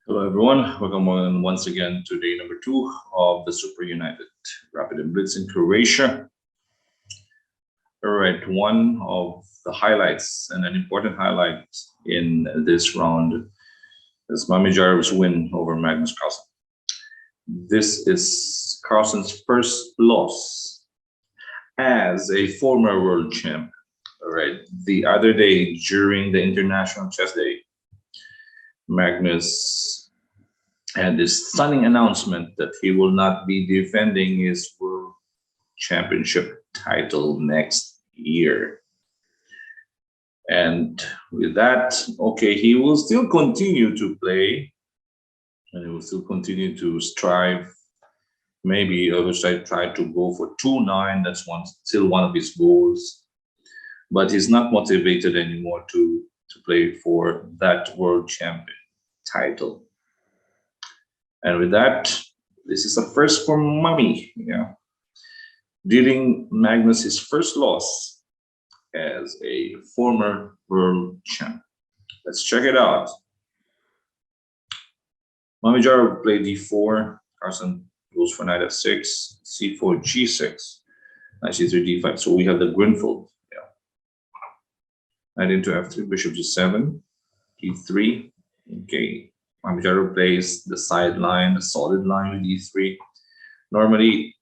Hello everyone, welcome once again to day number 2 of the Super United Rapid and Blitz in Croatia. All right, one of the highlights and an important highlight in this round is Mamedyarov's win over Magnus Carlsen. This is Carlsen's first loss as a former world champ. All right, the other day during the International Chess Day, Magnus had this stunning announcement that he will not be defending his world championship title next year. And with that, okay, he will still continue to play and he will still continue to strive. Maybe I wish I tried to go for 2-9. That's still one of his goals. But he's not motivated anymore to play for that world champion title. And with that, this is a first for Mummy, dealing Magnus his first loss as a former world champ. Let's check it out. Mamedyarov played d4, Carlsen goes for knight f6, c4, g6, knight c3, d5. So we have the Grunfeld. Knight into f3, bishop g7, d3. Okay, Mamedyarov plays the sideline, the solid line with d3. Normally,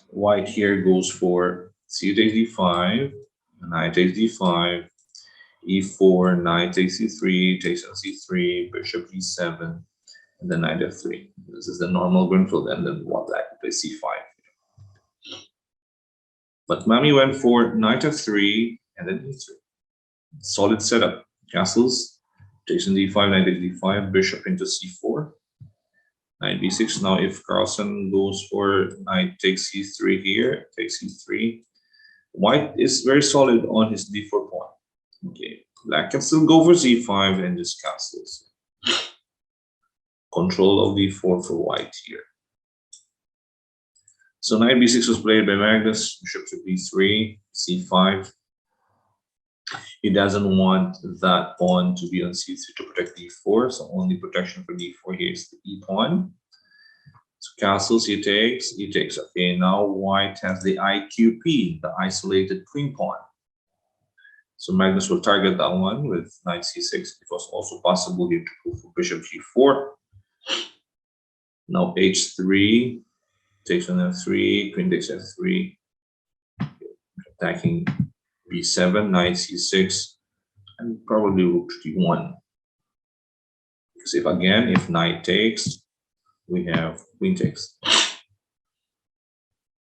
white here goes for c takes d5, knight takes d5, e4, knight takes c3, takes on c3, bishop g7, and then knight f3. This is the normal Grunfeld, and then what black plays c5. But Mami went for knight f3 and then e3. Solid setup. Castles, takes on d5, knight takes d5, bishop into c4, knight b6. Now if Carlsen goes for knight takes c3 here, takes c3, white is very solid on his d4 pawn. Okay, black can still go for c5 and just castles. Control of d4 for white here. So knight b6 was played by Magnus, bishop to b3, c5. He doesn't want that pawn to be on c3 to protect d4, so only protection for d4 here is the e pawn. So castles, he takes. Okay, now white has the IQP, the isolated queen pawn. So Magnus will target that one with knight c6. It was also possible here to go for bishop g4. Now h3, takes on f3, queen takes f3, attacking b7, knight c6, and probably rook d1. Because if knight takes, we have queen takes.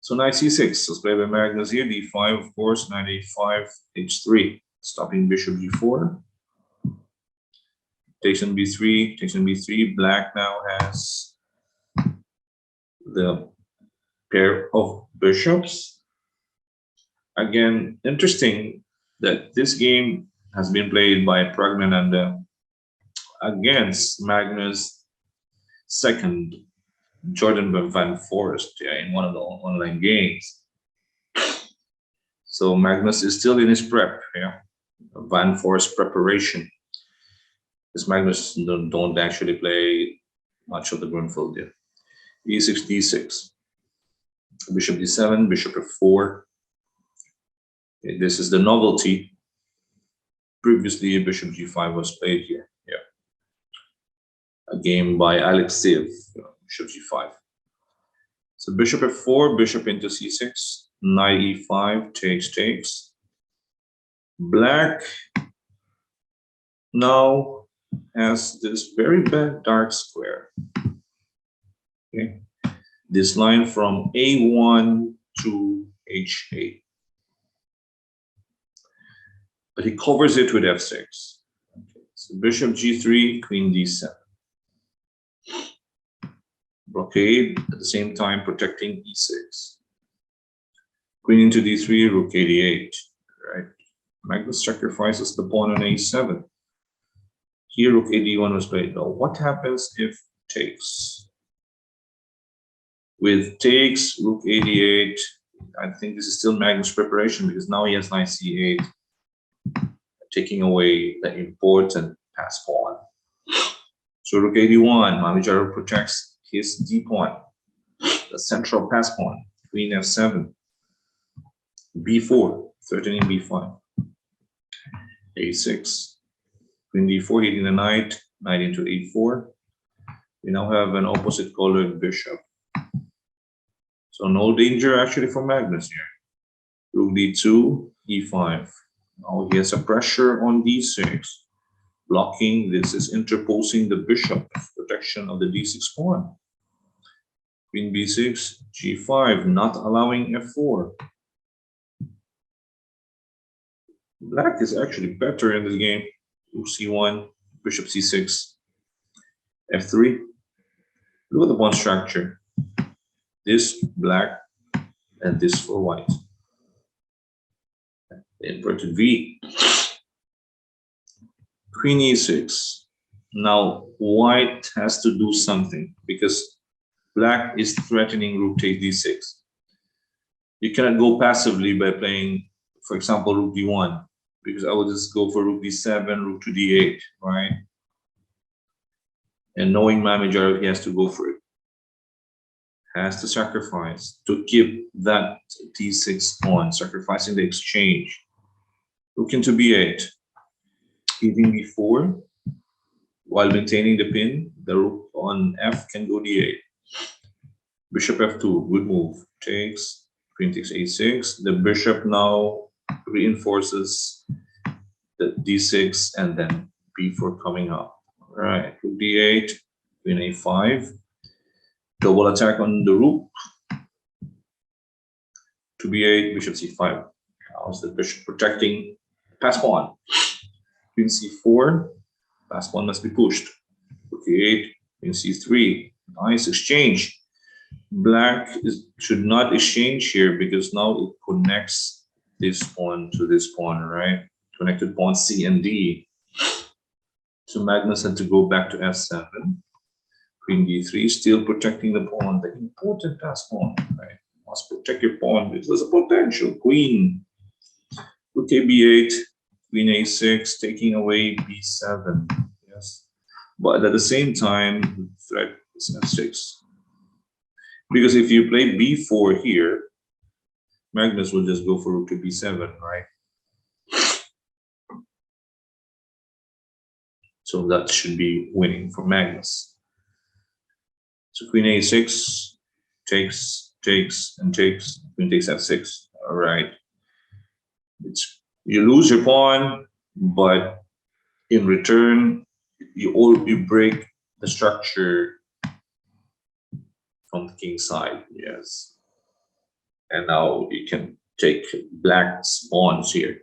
So knight c6 was played by Magnus here, d5, of course, knight a5, h3, stopping bishop g4. Takes on b3, takes on b3. Black now has the pair of bishops. Again, interesting that this game has been played by Pragnananda against Magnus' second, Jordan Van Forest, in one of the online games. So Magnus is still in his prep, Van Forest preparation. Because Magnus don't actually play much of the Grunfeld yet. e6, d6, bishop d7, bishop f4. Okay, this is the novelty. Previously, bishop g5 was played here. A game by Alexeyev, bishop g5. So bishop f4, bishop into c6, knight e5, takes. Black now has this very bad dark square. Okay, this line from a1 to h8. But he covers it with f6. Okay, so bishop g3, queen d7. Blockade, at the same time protecting e6. Queen into d3, rook a8. Right? Magnus sacrifices the pawn on a7. Here, rook ad1 was played. Now, what happens if takes? With takes, rook ad8, I think this is still Magnus' preparation because now he has knight c8. Taking away the important pass pawn. So rook a1, Mamedyarov protects his d pawn, the central pass pawn. Queen f7, b4, threatening b5, a6, queen d4, hitting the knight, knight into a4. We now have an opposite colored bishop. So no danger actually for Magnus here. Rook d2, e5. Now he has a pressure on d6. Blocking, this is interposing the bishop, protection of the d6 pawn. Queen b6, g5, not allowing f4. Black is actually better in this game. Rook c1, bishop c6, f3. Look at the pawn structure. This black and this for white. Inverted V. Queen e6. Now white has to do something because black is threatening rook takes d6. You cannot go passively by playing, for example, rook d1, because I would just go for rook d7, rook to d8, right? And knowing Mamedyarov, he has to go for it. Has to sacrifice to keep that d6 pawn, sacrificing the exchange. Rook into b8, hitting b4, while maintaining the pin. The rook on f can go d8. Bishop f2, good move. Takes, queen takes a6. The bishop now reinforces the d6 and then b4 coming up. All right, rook d8, queen a5. Double attack on the rook. To b8, bishop c5. How's the bishop protecting pass pawn? Queen c4, pass pawn must be pushed. Rook e8, queen c3. Nice exchange. Black should not exchange here because now it connects this pawn to this pawn, right? Connected pawn C and D. So Magnus had to go back to f7. Queen d3, still protecting the pawn, the important pass pawn, right? Must protect your pawn. It was a potential queen. Rook b8, queen a6, taking away b7. Yes, but at the same time, the threat is f6. Because if you play b4 here, Magnus will just go for rook to b7, right? So that should be winning for Magnus. So queen a6 takes, and takes. Queen takes f6. All right. You lose your pawn, but in return, you break the structure from the king's side. Yes. And now you can take black's pawns here.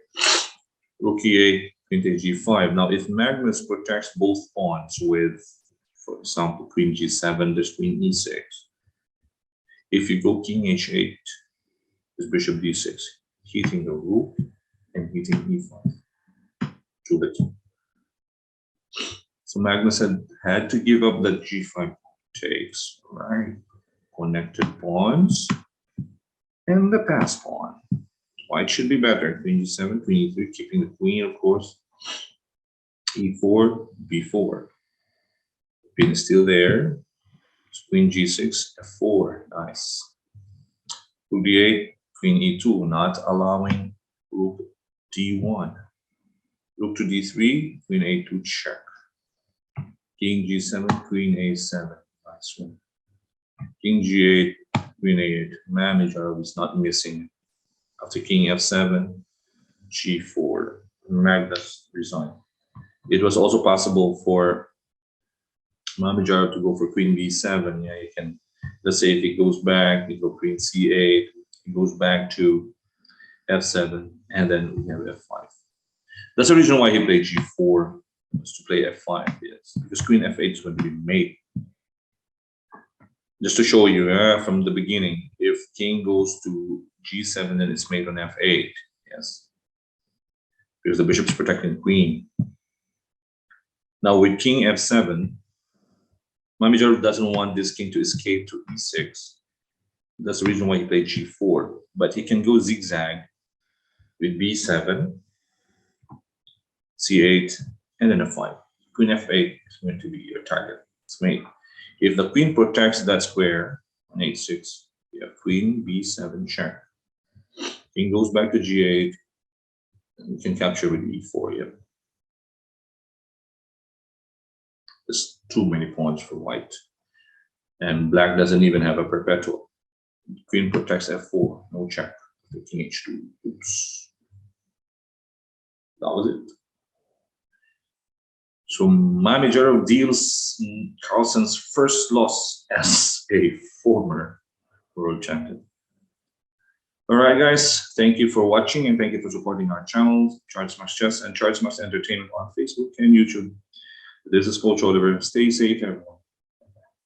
Rook e8, queen takes g5. Now, if Magnus protects both pawns with, for example, queen g7, there's queen e6. If you go king h8, there's bishop d6, hitting the rook and hitting e5 to the king. So Magnus had to give up that g5 takes, right? Connected pawns and the pass pawn. White should be better. Queen g7, queen e3, keeping the queen, of course. e4, b4. Queen is still there. Queen g6, f4. Nice. Rook d8, queen e2, not allowing rook d1. Rook to d3, queen a2 check. King g7, queen a7. Nice one. King g8, queen a8. Mamedyarov is not missing. After king f7, g4. Magnus resigned. It was also possible for Mamedyarov to go for queen b7. Yeah, you can, let's say if he goes back, you go queen c8, he goes back to f7, and then we have f5. That's the reason why he played g4, was to play f5, yes, because queen f8 is going to be mate. Just to show you from the beginning, if king goes to g7, then it's mate on f8, yes, because the bishop is protecting the queen. Now with king f7, Mamedyarov doesn't want this king to escape to e6. That's the reason why he played g4. But he can go zigzag with b7, c8, and then f5. queen f8 is going to be your target. It's mate. If the queen protects that square on h6, you have queen b7 check. King goes back to g8, and we can capture with e4. Yeah. There's too many pawns for white. And black doesn't even have a perpetual. Queen protects f4, no check. King h2. Oops. That was it. So Mamedyarov deals Carlsen's first loss as a former world champion. All right, guys. Thank you for watching and thank you for supporting our channel, Charles Max Chess and Charles Max Entertainment on Facebook and YouTube. This is Coach Oliver. Stay safe, everyone.